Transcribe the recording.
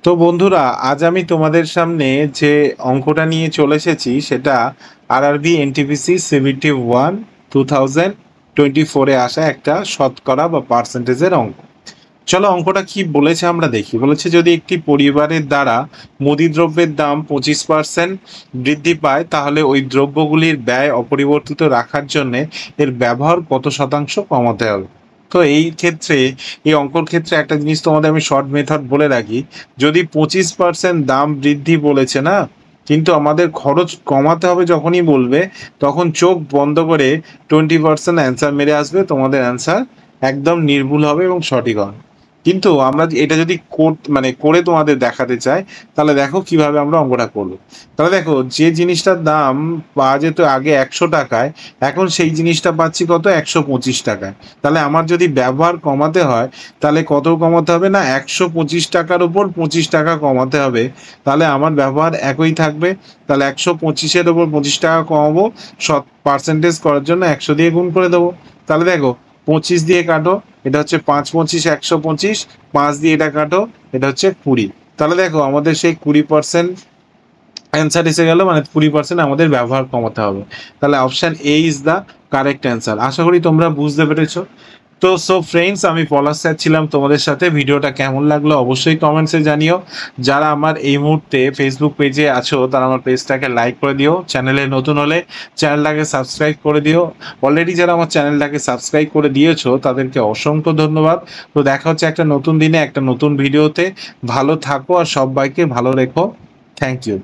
তো বন্ধুরা, আজ আমি তোমাদের সামনে যে অঙ্কটা নিয়ে চলে এসেছি সেটা আরআরবি এনটিপিসি সিবিটি 1 2024-এ আসা একটা শতকরা বা পার্সেন্টেজের অঙ্ক। চলো অঙ্কটা কি বলেছে আমরা দেখি। বলেছে যদি একটি পরিবারের দ্বারা মুদি দ্রব্যের দাম 25% বৃদ্ধি পায় তাহলে ওই দ্রব্যগুলির ব্যয় অপরিবর্তিত রাখার জন্য এর ব্যবহার কত শতাংশ কমাতে হবে। তো এই ক্ষেত্রে, এই অঙ্কর ক্ষেত্রে একটা জিনিস তোমাদের আমি শর্ট মেথড বলে রাখি। যদি 25% দাম বৃদ্ধি বলেছে না, কিন্তু আমাদের খরচ কমাতে হবে যখনই বলবে, তখন চোখ বন্ধ করে 20% অ্যান্সার মেরে আসবে, তোমাদের অ্যান্সার একদম নির্ভুল হবে এবং সঠিক হবে। কিন্তু আমরা এটা যদি মানে করে তোমাদের দেখাতে চাই, তাহলে দেখো কিভাবে আমরা অঙ্কটা করবো। তাহলে দেখো, যে জিনিসটার দাম পাওয়া যেত আগে 100 টাকায়, এখন সেই জিনিসটা পাচ্ছি কত, 125 টাকায়। তাহলে আমার যদি ব্যবহার কমাতে হয়, তাহলে কত কমাতে হবে না, 125 টাকার উপর 25 টাকা কমাতে হবে। তাহলে আমার ব্যবহার একই থাকবে। তাহলে 125-এর উপর 25 টাকা কমাবো, পার্সেন্টেজ করার জন্য 100 দিয়ে গুণ করে দেবো। তাহলে দেখো, 25 দিয়ে কাটো, এটা হচ্ছে 5 25 125, 5 দিয়ে এটা কাটো, এটা হচ্ছে 20। তাহলে দেখো আমাদের সেই 20% অ্যান্সার এসে গেল, মানে 20% আমাদের ব্যবহার কমাতে হবে। তাহলে option A is the correct answer. আশা করি তোমরা বুঝতে পেরেছো। তো সো ফ্রেন্ডস, আমি পলাশ স্যার ছিলাম তোমাদের সাথে। ভিডিওটা কেমন লাগলো অবশ্যই কমেন্টসে জানিও। যারা আমার এই মুহূর্তে ফেসবুক পেজে আছো তারা আমার পেজটাকে লাইক করে দিও। চ্যানেলে নতুন হলে চ্যানেলটাকে সাবস্ক্রাইব করে দিও। অলরেডি যারা আমার চ্যানেলটাকে সাবস্ক্রাইব করে দিয়েছো তাদেরকে অসংখ্য ধন্যবাদ। তো দেখা হচ্ছে একটা নতুন দিনে একটা নতুন ভিডিওতে। ভালো থাকো আর সবাইকে ভালো রেখো। Thank you.